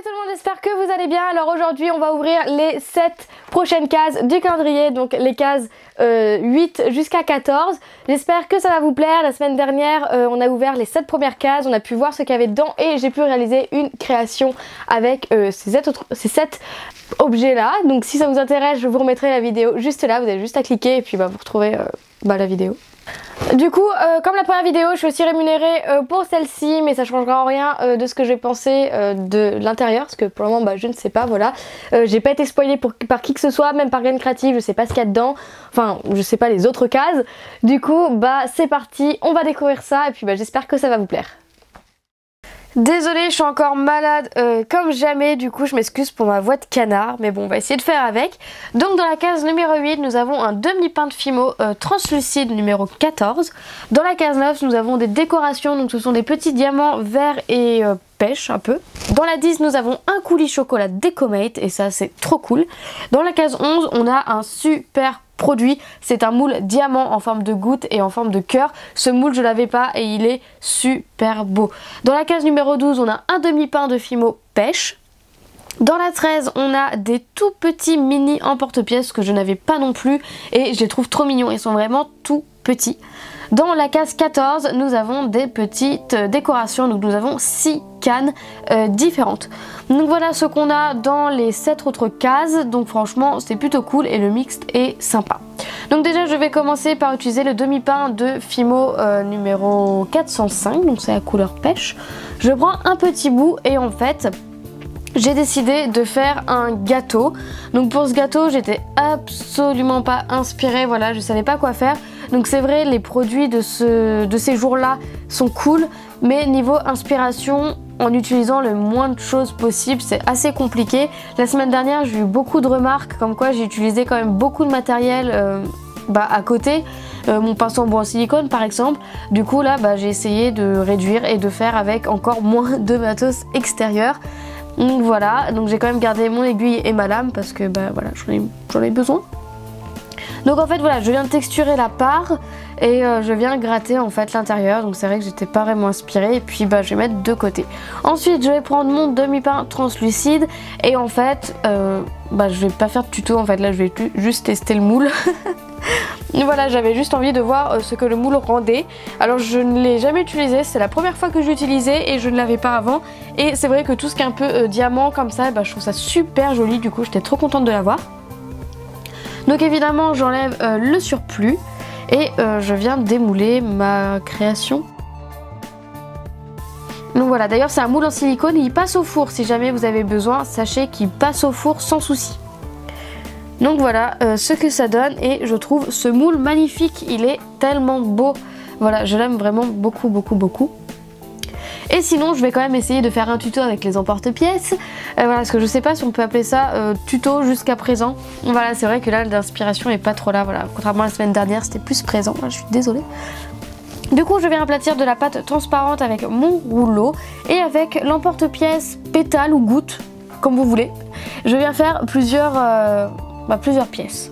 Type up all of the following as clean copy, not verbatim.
Salut tout le monde, j'espère que vous allez bien. Alors aujourd'hui on va ouvrir les 7 prochaines cases du calendrier, donc les cases 8 jusqu'à 14. J'espère que ça va vous plaire. La semaine dernière on a ouvert les 7 premières cases, on a pu voir ce qu'il y avait dedans et j'ai pu réaliser une création avec ces 7 objets là. Donc si ça vous intéresse, je vous remettrai la vidéo juste là, vous avez juste à cliquer et puis vous retrouvez la vidéo. Du coup, comme la première vidéo, je suis aussi rémunérée pour celle-ci, mais ça changera en rien de ce que j'ai pensé de l'intérieur, parce que pour le moment, je ne sais pas, voilà. J'ai pas été spoilée par qui que ce soit, même par Graine Créative, je sais pas ce qu'il y a dedans, enfin, je sais pas les autres cases. Du coup, c'est parti, on va découvrir ça, et puis j'espère que ça va vous plaire. Désolée, je suis encore malade comme jamais, du coup je m'excuse pour ma voix de canard, mais bon on va essayer de faire avec. Donc dans la case numéro 8, nous avons un demi-pain de Fimo translucide numéro 14. Dans la case 9, nous avons des décorations, donc ce sont des petits diamants verts et pêche un peu. Dans la 10, nous avons un coulis chocolat Decomate et ça c'est trop cool. Dans la case 11, on a un super produit, c'est un moule diamant en forme de goutte et en forme de cœur. Ce moule je l'avais pas et il est super beau. Dans la case numéro 12, on a un demi-pain de Fimo pêche. Dans la 13, on a des tout petits mini emporte-pièces que je n'avais pas non plus et je les trouve trop mignons, ils sont vraiment tout petits. Dans la case 14, nous avons des petites décorations, donc nous avons 6 cannes différentes. Donc voilà ce qu'on a dans les 7 autres cases, donc franchement c'est plutôt cool et le mixte est sympa. Donc déjà je vais commencer par utiliser le demi-pain de Fimo numéro 405, donc c'est la couleur pêche. Je prends un petit bout et en fait j'ai décidé de faire un gâteau. Donc pour ce gâteau j'étais absolument pas inspirée, voilà, je savais pas quoi faire. Donc c'est vrai, les produits de ces jours là sont cool, mais niveau inspiration, en utilisant le moins de choses possible, c'est assez compliqué. La semaine dernière j'ai eu beaucoup de remarques comme quoi j'ai utilisé quand même beaucoup de matériel à côté. Mon pinceau en bois en silicone par exemple. Du coup là j'ai essayé de réduire et de faire avec encore moins de matos extérieur. Donc voilà, donc j'ai quand même gardé mon aiguille et ma lame parce que voilà, j'en ai besoin. Donc en fait voilà, je viens de texturer la part et je viens gratter en fait l'intérieur. Donc c'est vrai que j'étais pas vraiment inspirée et puis je vais mettre de côté. Ensuite je vais prendre mon demi-pain translucide et en fait je vais pas faire de tuto en fait, là je vais juste tester le moule. Voilà, j'avais juste envie de voir ce que le moule rendait. Alors je ne l'ai jamais utilisé, c'est la première fois que j'utilisais et je ne l'avais pas avant. Et c'est vrai que tout ce qui est un peu diamant comme ça, je trouve ça super joli, du coup j'étais trop contente de l'avoir. Donc évidemment j'enlève le surplus et je viens démouler ma création. Donc voilà, d'ailleurs c'est un moule en silicone et il passe au four si jamais vous avez besoin, sachez qu'il passe au four sans souci. Donc voilà ce que ça donne et je trouve ce moule magnifique, il est tellement beau. Voilà, je l'aime vraiment beaucoup beaucoup beaucoup. Et sinon je vais quand même essayer de faire un tuto avec les emporte-pièces. Voilà, parce que je sais pas si on peut appeler ça tuto jusqu'à présent. Voilà, c'est vrai que là l'inspiration est pas trop là, voilà. Contrairement à la semaine dernière c'était plus présent, voilà, je suis désolée. Du coup je vais aplatir de la pâte transparente avec mon rouleau et avec l'emporte-pièce pétale ou goutte, comme vous voulez. Je viens faire plusieurs pièces.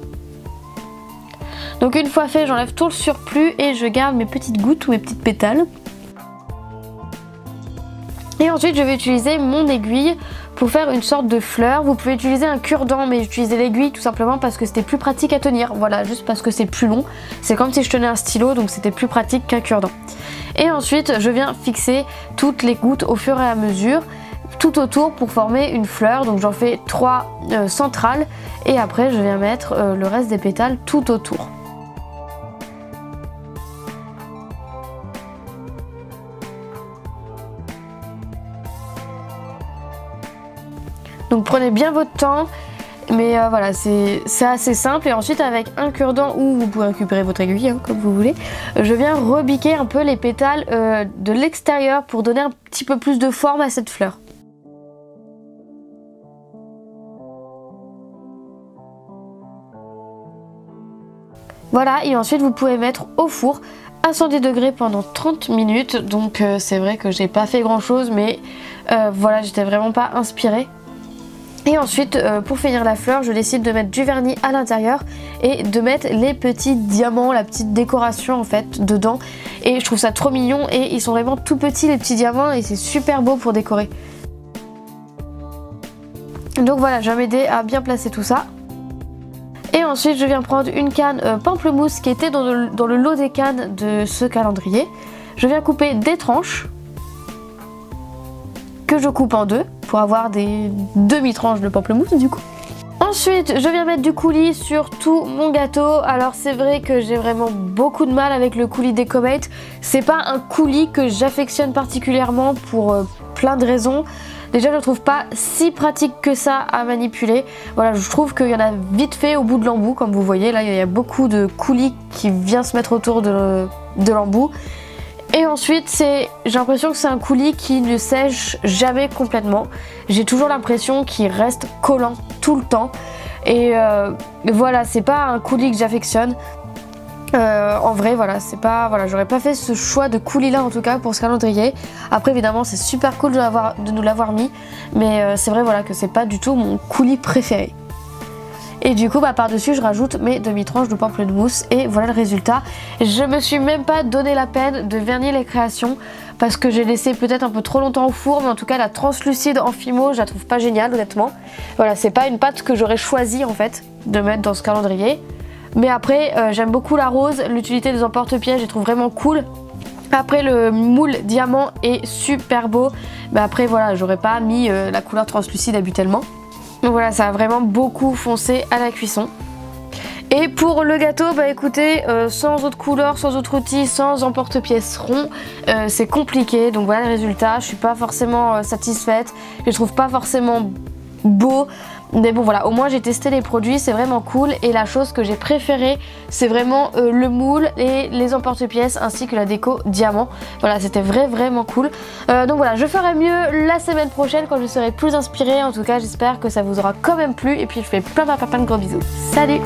Donc une fois fait, j'enlève tout le surplus et je garde mes petites gouttes ou mes petites pétales. Et ensuite je vais utiliser mon aiguille pour faire une sorte de fleur. Vous pouvez utiliser un cure-dent, mais j'utilisais l'aiguille tout simplement parce que c'était plus pratique à tenir. Voilà, juste parce que c'est plus long. C'est comme si je tenais un stylo, donc c'était plus pratique qu'un cure-dent. Et ensuite je viens fixer toutes les gouttes au fur et à mesure tout autour pour former une fleur. Donc j'en fais 3 centrales et après je viens mettre le reste des pétales tout autour. Donc prenez bien votre temps, mais voilà, c'est assez simple. Et ensuite avec un cure-dent ou vous pouvez récupérer votre aiguille comme vous voulez, je viens rebiquer un peu les pétales de l'extérieur pour donner un petit peu plus de forme à cette fleur. Voilà, et ensuite vous pouvez mettre au four à 110 degrés pendant 30 minutes. Donc c'est vrai que j'ai pas fait grand chose, mais voilà, j'étais vraiment pas inspirée. Et ensuite pour finir la fleur, je décide de mettre du vernis à l'intérieur et de mettre les petits diamants, la petite décoration en fait dedans. Et je trouve ça trop mignon et ils sont vraiment tout petits les petits diamants et c'est super beau pour décorer. Donc voilà, je vais m'aider à bien placer tout ça. Et ensuite je viens prendre une canne pamplemousse qui était dans le lot des cannes de ce calendrier. Je viens couper des tranches que je coupe en deux pour avoir des demi-tranches de pamplemousse du coup. Ensuite je viens mettre du coulis sur tout mon gâteau. Alors c'est vrai que j'ai vraiment beaucoup de mal avec le coulis d'Ecomate. C'est pas un coulis que j'affectionne particulièrement pour plein de raisons. Déjà je ne trouve pas si pratique que ça à manipuler. Voilà, je trouve qu'il y en a vite fait au bout de l'embout, comme vous voyez. Là il y a beaucoup de coulis qui vient se mettre autour de l'embout. Et ensuite j'ai l'impression que c'est un coulis qui ne sèche jamais complètement. J'ai toujours l'impression qu'il reste collant tout le temps. Et voilà, c'est pas un coulis que j'affectionne. En vrai voilà, c'est pas, voilà, j'aurais pas fait ce choix de coulis là en tout cas pour ce calendrier. Après évidemment c'est super cool de nous l'avoir mis, mais c'est vrai voilà que c'est pas du tout mon coulis préféré. Et du coup par dessus je rajoute mes demi-tranches de pamplemousse et voilà le résultat. Je me suis même pas donné la peine de vernir les créations parce que j'ai laissé peut-être un peu trop longtemps au four, mais en tout cas la translucide en fimo je la trouve pas géniale honnêtement. Voilà, c'est pas une pâte que j'aurais choisi en fait de mettre dans ce calendrier. Mais après j'aime beaucoup la rose, l'utilité des emporte-pièces je trouve vraiment cool. Après le moule diamant est super beau, mais après voilà j'aurais pas mis la couleur translucide habituellement. Donc voilà, ça a vraiment beaucoup foncé à la cuisson. Et pour le gâteau, bah écoutez, sans autre couleur, sans autre outil, sans emporte-pièces rond, c'est compliqué. Donc voilà le résultat, je suis pas forcément satisfaite, je le trouve pas forcément beau. Mais bon voilà, au moins j'ai testé les produits, c'est vraiment cool. Et la chose que j'ai préférée, c'est vraiment le moule et les emporte-pièces ainsi que la déco diamant. Voilà, c'était vraiment cool. Donc voilà, je ferai mieux la semaine prochaine quand je serai plus inspirée. En tout cas, j'espère que ça vous aura quand même plu. Et puis je fais plein de gros bisous. Salut!